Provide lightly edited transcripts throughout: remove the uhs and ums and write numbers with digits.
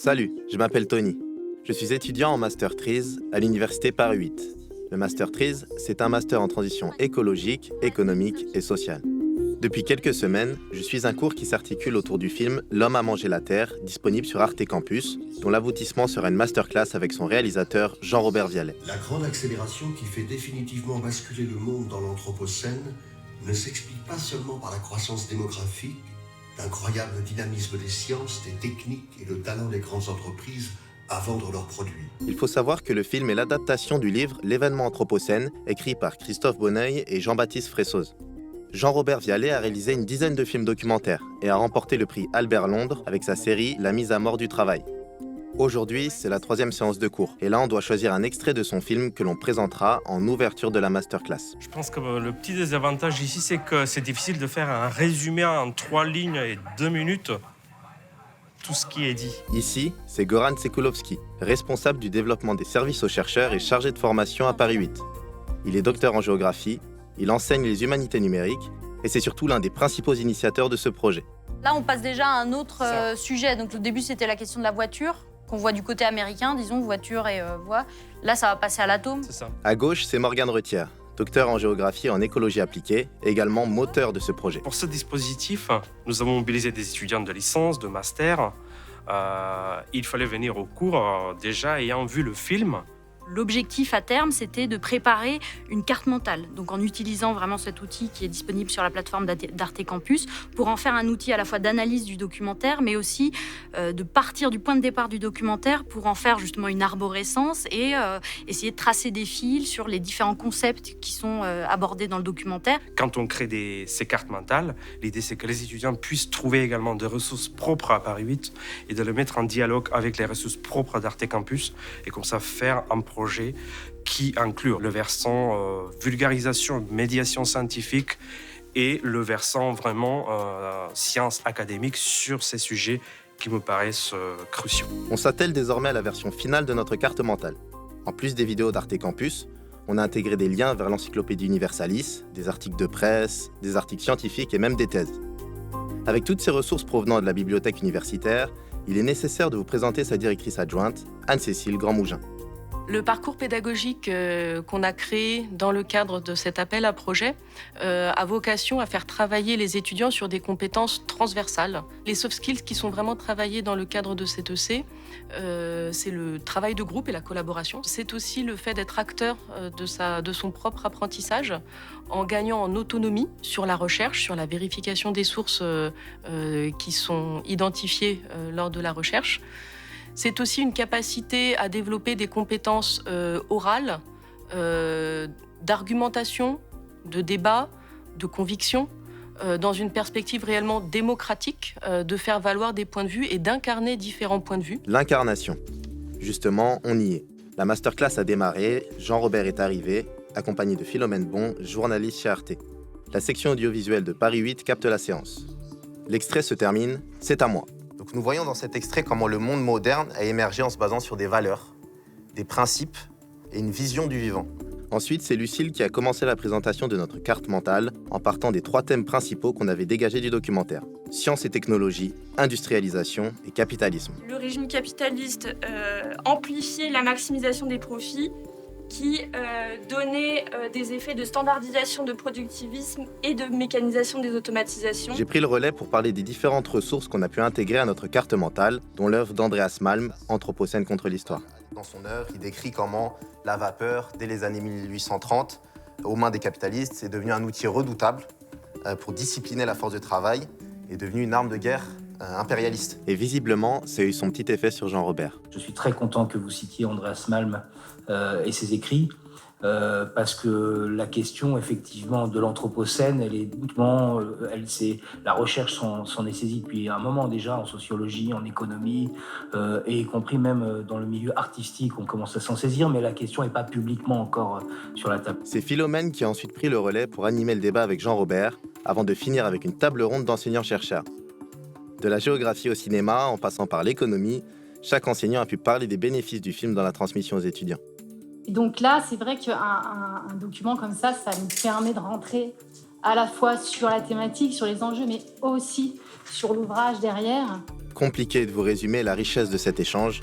Salut, je m'appelle Tony. Je suis étudiant en Master Trees à l'Université Paris 8. Le Master Trees, c'est un master en transition écologique, économique et sociale. Depuis quelques semaines, je suis un cours qui s'articule autour du film L'homme a mangé la terre, disponible sur Arte Campus, dont l'aboutissement sera une masterclass avec son réalisateur Jean-Robert Vialet. La grande accélération qui fait définitivement basculer le monde dans l'Anthropocène ne s'explique pas seulement par la croissance démographique, l'incroyable dynamisme des sciences, des techniques et le talent des grandes entreprises à vendre leurs produits. Il faut savoir que le film est l'adaptation du livre L'événement Anthropocène, écrit par Christophe Bonneuil et Jean-Baptiste Fressoz. Jean-Robert Vialet a réalisé une dizaine de films documentaires et a remporté le prix Albert Londres avec sa série La mise à mort du travail. Aujourd'hui, c'est la 3e séance de cours. Et là, on doit choisir un extrait de son film que l'on présentera en ouverture de la masterclass. Je pense que le petit désavantage ici, c'est que c'est difficile de faire un résumé en 3 lignes et 2 minutes, tout ce qui est dit. Ici, c'est Goran Sekulovski, responsable du développement des services aux chercheurs et chargé de formation à Paris 8. Il est docteur en géographie, il enseigne les humanités numériques et c'est surtout l'un des principaux initiateurs de ce projet. Là, on passe déjà à un autre sujet. Donc, au début, c'était la question de la voiture, qu'on voit du côté américain, disons, voiture et voie. Là, ça va passer à l'atome. C'est ça. À gauche, c'est Morgane Retière, docteur en géographie et en écologie appliquée, également moteur de ce projet. Pour ce dispositif, nous avons mobilisé des étudiants de licence, de master. Il fallait venir au cours déjà ayant vu le film. L'objectif à terme, c'était de préparer une carte mentale. Donc, en utilisant vraiment cet outil qui est disponible sur la plateforme d'Arte Campus pour en faire un outil à la fois d'analyse du documentaire, mais aussi de partir du point de départ du documentaire pour en faire justement une arborescence et essayer de tracer des fils sur les différents concepts qui sont abordés dans le documentaire. Quand on crée ces cartes mentales, l'idée c'est que les étudiants puissent trouver également des ressources propres à Paris 8 et de le mettre en dialogue avec les ressources propres d'Arte Campus et comme ça faire un projet qui inclut le versant vulgarisation, médiation scientifique et le versant vraiment sciences académiques sur ces sujets qui me paraissent cruciaux. On s'attelle désormais à la version finale de notre carte mentale. En plus des vidéos d'Arte Campus, on a intégré des liens vers l'encyclopédie Universalis, des articles de presse, des articles scientifiques et même des thèses. Avec toutes ces ressources provenant de la bibliothèque universitaire, il est nécessaire de vous présenter sa directrice adjointe, Anne-Cécile Grand-Mougin. Le parcours pédagogique qu'on a créé dans le cadre de cet appel à projet a vocation à faire travailler les étudiants sur des compétences transversales. Les soft skills qui sont vraiment travaillés dans le cadre de cet EC, c'est le travail de groupe et la collaboration. C'est aussi le fait d'être acteur de son propre apprentissage en gagnant en autonomie sur la recherche, sur la vérification des sources qui sont identifiées lors de la recherche. C'est aussi une capacité à développer des compétences orales, d'argumentation, de débat, de conviction, dans une perspective réellement démocratique, de faire valoir des points de vue et d'incarner différents points de vue. L'incarnation. Justement, on y est. La masterclass a démarré, Jean-Robert est arrivé, accompagné de Philomène Bon, journaliste chez Arte. La section audiovisuelle de Paris 8 capte la séance. L'extrait se termine, c'est à moi. Donc nous voyons dans cet extrait comment le monde moderne a émergé en se basant sur des valeurs, des principes et une vision du vivant. Ensuite, c'est Lucille qui a commencé la présentation de notre carte mentale en partant des 3 thèmes principaux qu'on avait dégagés du documentaire. Science et technologie, industrialisation et capitalisme. Le régime capitaliste amplifiait la maximisation des profits qui donnait des effets de standardisation, de productivisme et de mécanisation des automatisations. J'ai pris le relais pour parler des différentes ressources qu'on a pu intégrer à notre carte mentale, dont l'œuvre d'Andreas Malm, Anthropocène contre l'histoire. Dans son œuvre, il décrit comment la vapeur, dès les années 1830, aux mains des capitalistes, c'est devenu un outil redoutable pour discipliner la force de travail et est devenu une arme de guerre impérialiste. Et visiblement, ça a eu son petit effet sur Jean-Robert. Je suis très content que vous citiez Andreas Malm et ses écrits, parce que la question, effectivement, de l'Anthropocène, c'est la recherche s'en est saisie depuis un moment déjà, en sociologie, en économie, et y compris même dans le milieu artistique, on commence à s'en saisir, mais la question n'est pas publiquement encore sur la table. C'est Philomène qui a ensuite pris le relais pour animer le débat avec Jean-Robert, avant de finir avec une table ronde d'enseignants-chercheurs. De la géographie au cinéma, en passant par l'économie, chaque enseignant a pu parler des bénéfices du film dans la transmission aux étudiants. Et donc là, c'est vrai qu'un document comme ça nous permet de rentrer à la fois sur la thématique, sur les enjeux, mais aussi sur l'ouvrage derrière. Compliqué de vous résumer la richesse de cet échange,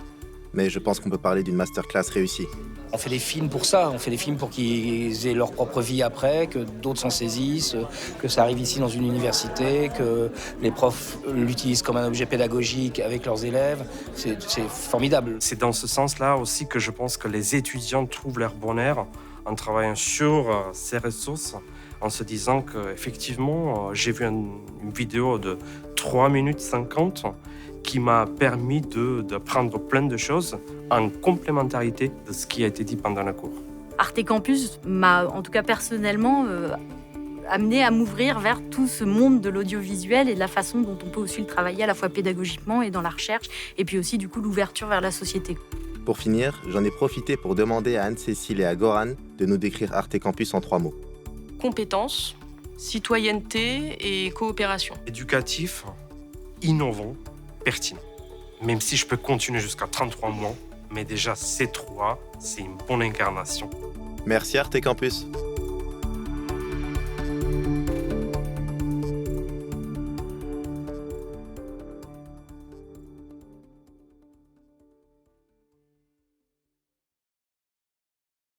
mais je pense qu'on peut parler d'une masterclass réussie. On fait des films pour ça, on fait des films pour qu'ils aient leur propre vie après, que d'autres s'en saisissent, que ça arrive ici dans une université, que les profs l'utilisent comme un objet pédagogique avec leurs élèves. C'est formidable. C'est dans ce sens-là aussi que je pense que les étudiants trouvent leur bonheur en travaillant sur ces ressources, en se disant qu'effectivement, j'ai vu une vidéo de 3 minutes 50 qui m'a permis d'apprendre plein de choses en complémentarité de ce qui a été dit pendant la cour. Arte Campus m'a, en tout cas personnellement, amené à m'ouvrir vers tout ce monde de l'audiovisuel et de la façon dont on peut aussi le travailler à la fois pédagogiquement et dans la recherche, et puis aussi du coup l'ouverture vers la société. Pour finir, j'en ai profité pour demander à Anne-Cécile et à Goran de nous décrire Arte Campus en 3 mots. Compétences, citoyenneté et coopération. Éducatif, innovant, pertinent. Même si je peux continuer jusqu'à 33 mois, mais déjà ces 3, c'est une bonne incarnation. Merci Arte Campus.